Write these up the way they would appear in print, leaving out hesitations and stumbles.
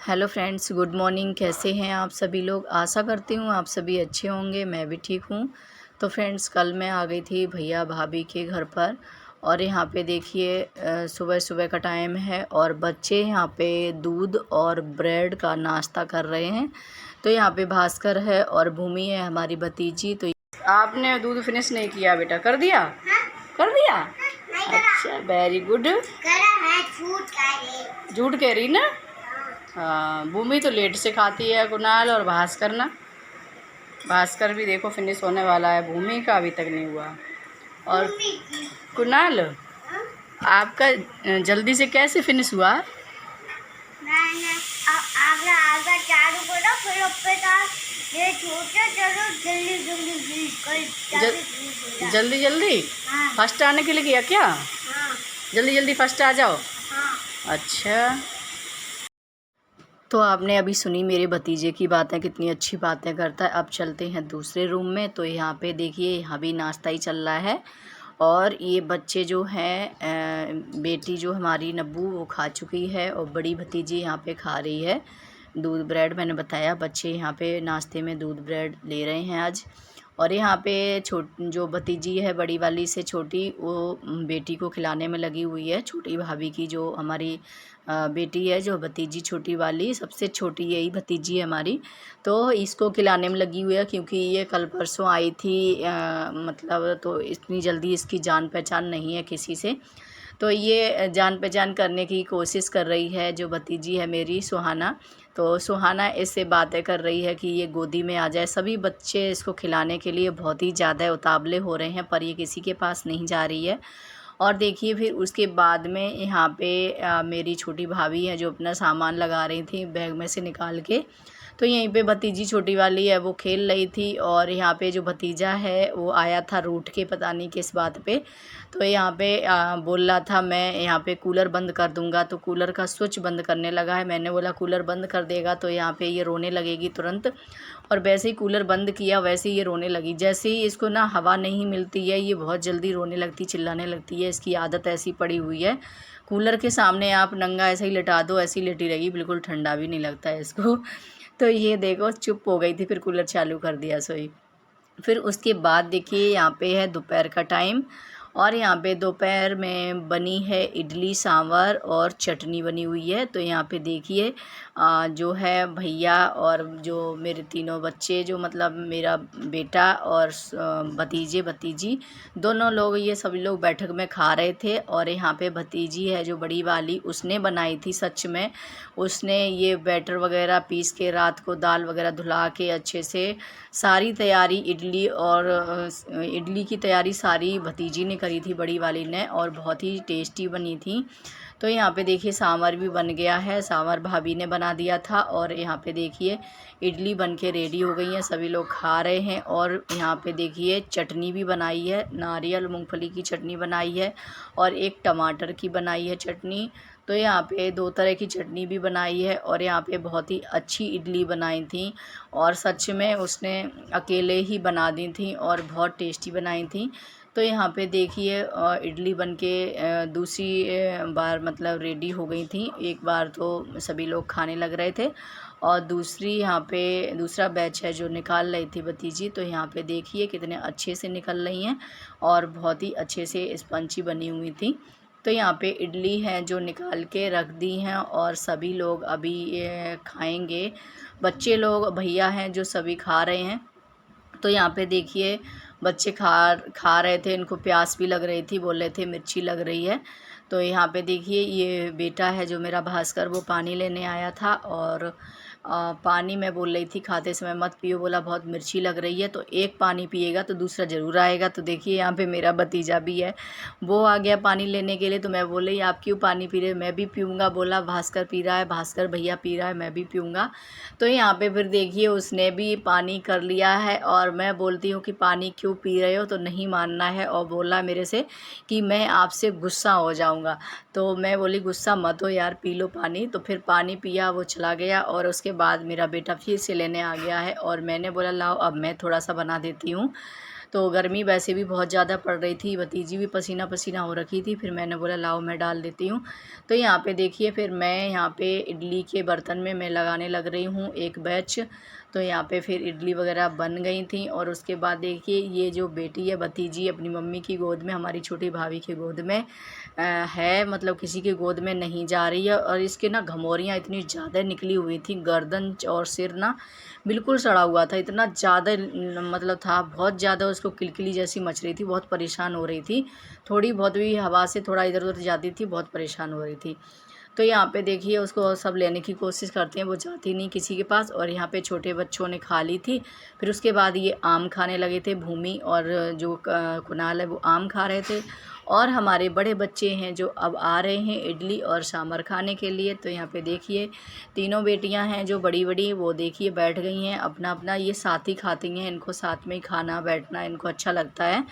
Hello friends, good morning. कैसे हैं आप सभी लोग? आशा करती हूँ आप सभी अच्छे होंगे। मैं भी ठीक हूँ। तो फ्रेंड्स, कल मैं आ गई थी भैया भाभी के घर पर और यहाँ पे देखिए सुबह सुबह का टाइम है और बच्चे यहाँ पे दूध और ब्रेड का नाश्ता कर रहे हैं। तो यहाँ पे भास्कर है और भूमि है हमारी भतीजी। तो आपने दूध फिनिश नहीं किया बेटा? कर दिया? कर दिया? अच्छा, वेरी गुड। झूठ कह रही ना? हाँ, भूमि तो लेट से खाती है। कुणाल और भास्कर ना, भास्कर भी देखो फिनिश होने वाला है, भूमि का अभी तक नहीं हुआ। और कुणाल, आपका जल्दी से कैसे फिनिश हुआ? जल्दी जल्दी फर्स्ट आने के लिए किया क्या? जल्दी जल्दी फर्स्ट आ जाओ। अच्छा, तो आपने अभी सुनी मेरे भतीजे की बातें, कितनी अच्छी बातें करता है। अब चलते हैं दूसरे रूम में। तो यहाँ पे देखिए, यहाँ भी नाश्ता ही चल रहा है और ये बच्चे जो हैं, बेटी जो हमारी नब्बू वो खा चुकी है और बड़ी भतीजी यहाँ पे खा रही है दूध ब्रेड। मैंने बताया बच्चे यहाँ पे नाश्ते में दूध ब्रेड ले रहे हैं आज। और यहाँ पे जो भतीजी है बड़ी वाली से छोटी, वो बेटी को खिलाने में लगी हुई है। छोटी भाभी की जो हमारी बेटी है, जो भतीजी छोटी वाली, सबसे छोटी यही भतीजी है हमारी, तो इसको खिलाने में लगी हुई है क्योंकि ये कल परसों आई थी। मतलब तो इतनी जल्दी इसकी जान पहचान नहीं है किसी से, तो ये जान पहचान करने की कोशिश कर रही है। जो भतीजी है मेरी सुहाना, तो सुहाना इससे बातें कर रही है कि ये गोदी में आ जाए। सभी बच्चे इसको खिलाने के लिए बहुत ही ज़्यादा उतावले हो रहे हैं, पर ये किसी के पास नहीं जा रही है। और देखिए फिर उसके बाद में यहाँ पे मेरी छोटी भाभी है जो अपना सामान लगा रही थी बैग में से निकाल के। तो यहीं पे भतीजी छोटी वाली है वो खेल रही थी और यहाँ पे जो भतीजा है वो आया था रूठ के, पता नहीं किस बात पे। तो यहाँ पे बोल रहा था मैं यहाँ पे कूलर बंद कर दूंगा, तो कूलर का स्विच बंद करने लगा है। मैंने बोला कूलर बंद कर देगा तो यहाँ पे ये रोने लगेगी तुरंत। और वैसे ही कूलर बंद किया, वैसे ही ये रोने लगी। जैसे ही इसको ना हवा नहीं मिलती है ये बहुत जल्दी रोने लगती, चिल्लाने लगती है। इसकी आदत ऐसी पड़ी हुई है, कूलर के सामने आप नंगा ऐसे ही लिटा दो, ऐसी लेटी रहेगी, बिल्कुल ठंडा भी नहीं लगता है इसको। तो ये देखो चुप हो गई थी, फिर कूलर चालू कर दिया सोई। फिर उसके बाद देखिए यहाँ पे है दोपहर का टाइम और यहाँ पे दोपहर में बनी है इडली सांभर और चटनी बनी हुई है। तो यहाँ पे देखिए जो है भैया और जो मेरे तीनों बच्चे, जो मतलब मेरा बेटा और भतीजे भतीजी, दोनों लोग, ये सभी लोग बैठक में खा रहे थे। और यहाँ पे भतीजी है जो बड़ी वाली, उसने बनाई थी, सच में उसने ये बैटर वगैरह पीस के रात को दाल वगैरह धुला के अच्छे से सारी तैयारी, इडली और इडली की तैयारी सारी भतीजी ने करी थी, बड़ी वाली ने, और बहुत ही टेस्टी बनी थी। तो यहाँ पे देखिए सांभर भी बन गया है, सांभर भाभी ने बना दिया था। और यहाँ पे देखिए इडली बन के रेडी हो गई है, सभी लोग खा रहे हैं। और यहाँ पे देखिए चटनी भी बनाई है, नारियल मूंगफली की चटनी बनाई है और एक टमाटर की बनाई है चटनी। तो यहाँ पे दो तरह की चटनी भी बनाई है और यहाँ पे बहुत ही अच्छी इडली बनाई थी और सच में उसने अकेले ही बना दी थी और बहुत टेस्टी बनाई थी। तो यहाँ पे देखिए इडली बन के दूसरी बार मतलब रेडी हो गई थी। एक बार तो सभी लोग खाने लग रहे थे और दूसरी यहाँ पे दूसरा बैच है जो निकाल रही थी भतीजी। तो यहाँ पे देखिए कितने अच्छे से निकल रही हैं और बहुत ही अच्छे से स्पंची बनी हुई थी। तो यहाँ पे इडली है जो निकाल के रख दी हैं और सभी लोग अभी खाएंगे। बच्चे लोग भैया हैं जो सभी खा रहे हैं। तो यहाँ पे देखिए बच्चे खा रहे थे, इनको प्यास भी लग रही थी, बोल रहे थे मिर्ची लग रही है। तो यहाँ पे देखिए ये बेटा है जो मेरा भास्कर, वो पानी लेने आया था और पानी मैं बोल रही थी खाते समय मत पियो, बोला बहुत मिर्ची लग रही है। तो एक पानी पिएगा तो दूसरा ज़रूर आएगा। तो देखिए यहाँ पे मेरा भतीजा भी है, वो आ गया पानी लेने के लिए। तो मैं बोल रही आप क्यों पानी पी रहे? मैं भी पीऊँगा। बोला भास्कर पी रहा है, भास्कर भैया पी रहा है, मैं भी पीऊँगा। तो यहाँ पे फिर देखिए उसने भी पानी कर लिया है और मैं बोलती हूँ कि पानी क्यों पी रहे हो, तो नहीं मानना है और बोला मेरे से कि मैं आपसे गुस्सा हो जाऊँगा। तो मैं बोली गुस्सा मत हो यार, पी लो पानी। तो फिर पानी पिया, वो चला गया और उसके बाद मेरा बेटा फिर से लेने आ गया है और मैंने बोला लाओ अब मैं थोड़ा सा बना देती हूँ। तो गर्मी वैसे भी बहुत ज़्यादा पड़ रही थी, भतीजी भी पसीना पसीना हो रखी थी। फिर मैंने बोला लाओ मैं डाल देती हूँ। तो यहाँ पे देखिए फिर मैं यहाँ पे इडली के बर्तन में मैं लगाने लग रही हूँ एक बैच। तो यहाँ पे फिर इडली वगैरह बन गई थी। और उसके बाद देखिए ये जो बेटी है भतीजी अपनी मम्मी की गोद में, हमारी छोटी भाभी की गोद में है, मतलब किसी की गोद में नहीं जा रही है। और इसके ना घमौरियाँ इतनी ज़्यादा निकली हुई थी, गर्दन और सिर ना बिल्कुल सड़ा हुआ था, इतना ज़्यादा मतलब था, बहुत ज़्यादा उसको किलकिली जैसी मच रही थी, बहुत परेशान हो रही थी। थोड़ी बहुत भी हवा से थोड़ा इधर उधर जाती थी, बहुत परेशान हो रही थी। तो यहाँ पे देखिए उसको सब लेने की कोशिश करते हैं, वो जाती नहीं किसी के पास। और यहाँ पे छोटे बच्चों ने खा ली थी। फिर उसके बाद ये आम खाने लगे थे, भूमि और जो कुणाल है वो आम खा रहे थे। और हमारे बड़े बच्चे हैं जो अब आ रहे हैं इडली और सांभर खाने के लिए। तो यहाँ पे देखिए तीनों बेटियां हैं जो बड़ी बड़ी, वो देखिए बैठ गई हैं अपना अपना, ये साथ ही खाती हैं, इनको साथ में ही खाना बैठना इनको अच्छा लगता है।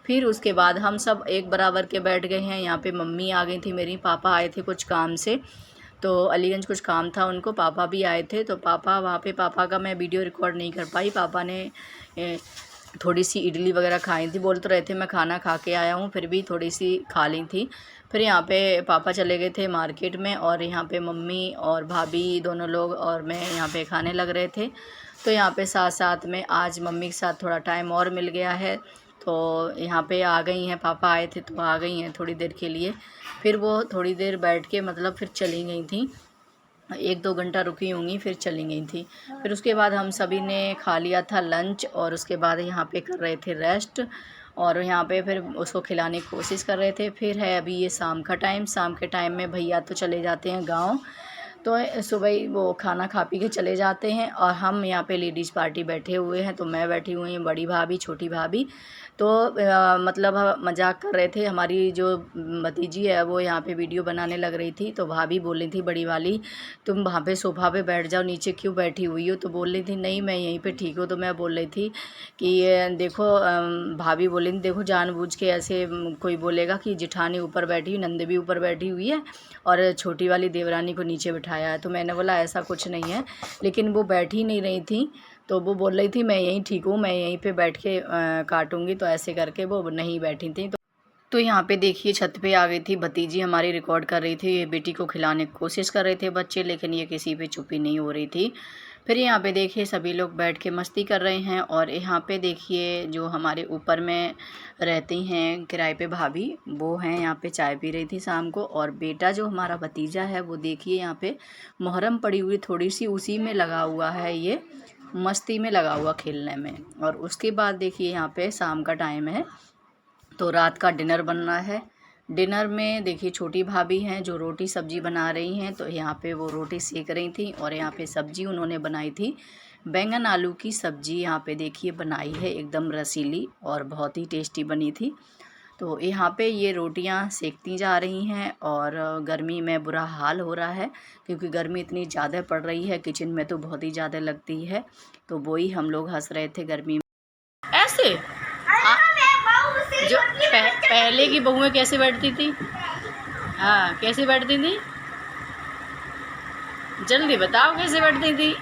फिर उसके बाद हम सब एक बराबर के बैठ गए हैं। यहाँ पे मम्मी आ गई थी मेरी, पापा आए थे कुछ काम से, तो अलीगंज कुछ काम था उनको, पापा भी आए थे। तो पापा वहाँ पे, पापा का मैं वीडियो रिकॉर्ड नहीं कर पाई। पापा ने थोड़ी सी इडली वगैरह खाई थी, बोल तो रहे थे मैं खाना खा के आया हूँ, फिर भी थोड़ी सी खा ली थी। फिर यहाँ पे पापा चले गए थे मार्केट में, और यहाँ पे मम्मी और भाभी दोनों लोग और मैं यहाँ पे खाने लग रहे थे। तो यहाँ पे साथ साथ में आज मम्मी के साथ थोड़ा टाइम और मिल गया है। तो यहाँ पे आ गई हैं, पापा आए थे तो आ गई हैं थोड़ी देर के लिए। फिर वो थोड़ी देर बैठ के मतलब फिर चली गई थी, 1-2 घंटा रुकी होंगी, फिर चली गई थी। फिर उसके बाद हम सभी ने खा लिया था लंच, और उसके बाद यहाँ पे कर रहे थे रेस्ट, और यहाँ पे फिर उसको खिलाने की कोशिश कर रहे थे। फिर है अभी ये शाम का टाइम, शाम के टाइम में भैया तो चले जाते हैं गांव, तो सुबह ही वो खाना खा पी के चले जाते हैं। और हम यहाँ पे लेडीज़ पार्टी बैठे हुए हैं, तो मैं बैठी हुई हूँ, बड़ी भाभी, छोटी भाभी। तो मतलब मजाक कर रहे थे। हमारी जो भतीजी है वो यहाँ पे वीडियो बनाने लग रही थी, तो भाभी बोल रही थी बड़ी वाली तुम वहाँ पे सोफ़ा पे बैठ जाओ, नीचे क्यों बैठी हुई हो। तो बोल रही थी नहीं मैं यहीं पे ठीक हूँ। तो मैं बोल रही थी कि देखो भाभी बोली देखो जानबूझ के ऐसे कोई बोलेगा कि जिठानी ऊपर बैठी हुई, नंद भी ऊपर बैठी हुई है और छोटी वाली देवरानी को नीचे बिठाया है। तो मैंने बोला ऐसा कुछ नहीं है, लेकिन वो बैठी नहीं रही थी। तो वो बोल रही थी मैं यहीं ठीक हूँ, मैं यहीं पे बैठ के काटूंगी, तो ऐसे करके वो नहीं बैठी थी। तो यहाँ पे देखिए छत पे आ गई थी भतीजी हमारी, रिकॉर्ड कर रही थी, बेटी को खिलाने की कोशिश कर रहे थे बच्चे, लेकिन ये किसी पे चुप्पी नहीं हो रही थी। फिर यहाँ पे देखिए सभी लोग बैठ के मस्ती कर रहे हैं। और यहाँ पे देखिए जो हमारे ऊपर में रहती हैं किराए पे भाभी, वो हैं यहाँ पे चाय पी रही थी शाम को। और बेटा जो हमारा भतीजा है वो देखिए यहाँ पे मुहर्रम पड़ी हुई थोड़ी सी, उसी में लगा हुआ है, ये मस्ती में लगा हुआ खेलने में। और उसके बाद देखिए यहाँ पे शाम का टाइम है, तो रात का डिनर बनना है। डिनर में देखिए छोटी भाभी हैं जो रोटी सब्जी बना रही हैं, तो यहाँ पे वो रोटी सेक रही थी। और यहाँ पे सब्जी उन्होंने बनाई थी बैंगन आलू की सब्जी, यहाँ पे देखिए बनाई है एकदम रसीली और बहुत ही टेस्टी बनी थी। तो यहाँ पे ये रोटियाँ सेकती जा रही हैं। और गर्मी में बुरा हाल हो रहा है, क्योंकि गर्मी इतनी ज़्यादा पड़ रही है, किचन में तो बहुत ही ज़्यादा लगती है। तो वही हम लोग हंस रहे थे गर्मी में। ऐसे जो पहले की बहुएं कैसे बैठती थी, हाँ कैसे बैठती थी, जल्दी बताओ कैसे बैठती थी।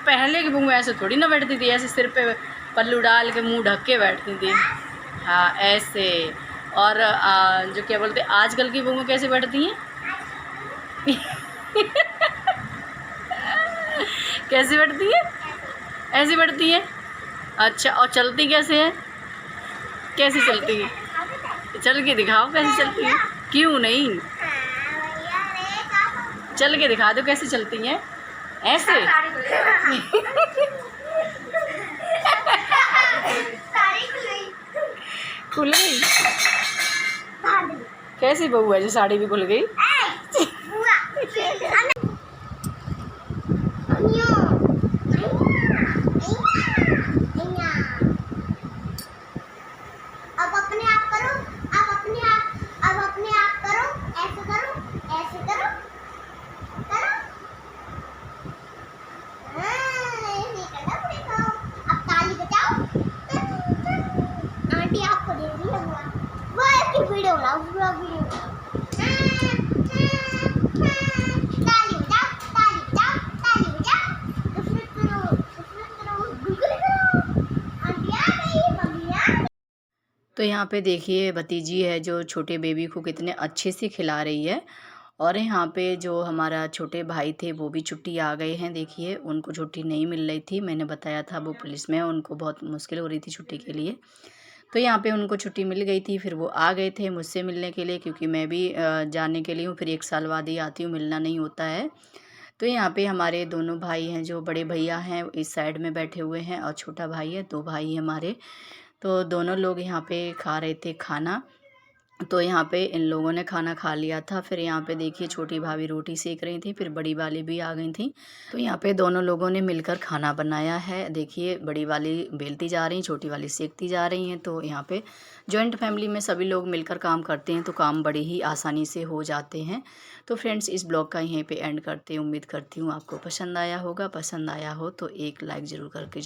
पहले की बहुएं ऐसे थोड़ी ना बैठती थी, ऐसे सिर पे पल्लू डाल के मुंह ढक के बैठती थी, हाँ ऐसे। और जो क्या बोलते आजकल की बहुएं कैसे बैठती हैं कैसे बैठती हैं, ऐसे बैठती हैं। अच्छा, और चलती कैसे है, कैसे चलती है, चल के दिखाओ कैसे चलती है। क्यों नहीं, चल के दिखा दो कैसे चलती हैं, ऐसे खुल गई, कैसी बहू है जो साड़ी भी खुल गई। अब अपने आप करो, अब अपने आप करो, ऐसे करो, ऐसे करो, करो। नहीं करना पड़ेगा। अब ताली बजाओ। आंटी आपको दे रही है वो एक वीडियो बनाओ, वीडियो तो यहाँ पे देखिए भतीजी है जो छोटे बेबी को कितने अच्छे से खिला रही है। और यहाँ पे जो हमारा छोटे भाई थे वो भी छुट्टी आ गए हैं। देखिए उनको छुट्टी नहीं मिल रही थी, मैंने बताया था वो पुलिस में, उनको बहुत मुश्किल हो रही थी छुट्टी के लिए। तो यहाँ पे उनको छुट्टी मिल गई थी, फिर वो आ गए थे मुझसे मिलने के लिए, क्योंकि मैं भी जाने के लिए हूँ, फिर 1 साल बाद ही आती हूँ, मिलना नहीं होता है। तो यहाँ पे हमारे दोनों भाई हैं, जो बड़े भैया हैं इस साइड में बैठे हुए हैं और छोटा भाई है, 2 भाई हमारे। तो दोनों लोग यहाँ पे खा रहे थे खाना। तो यहाँ पे इन लोगों ने खाना खा लिया था। फिर यहाँ पे देखिए छोटी भाभी रोटी सेक रही थी, फिर बड़ी वाली भी आ गई थी। तो यहाँ पे दोनों लोगों ने मिलकर खाना बनाया है। देखिए बड़ी वाली बेलती जा रही, छोटी वाली सेकती जा रही हैं। तो यहाँ पे जॉइंट फैमिली में सभी लोग मिलकर काम करते हैं तो काम बड़ी ही आसानी से हो जाते हैं। तो फ्रेंड्स इस ब्लॉग का यहीं पे एंड करते हैं। उम्मीद करती हूँ आपको पसंद आया होगा। पसंद आया हो तो एक लाइक ज़रूर करके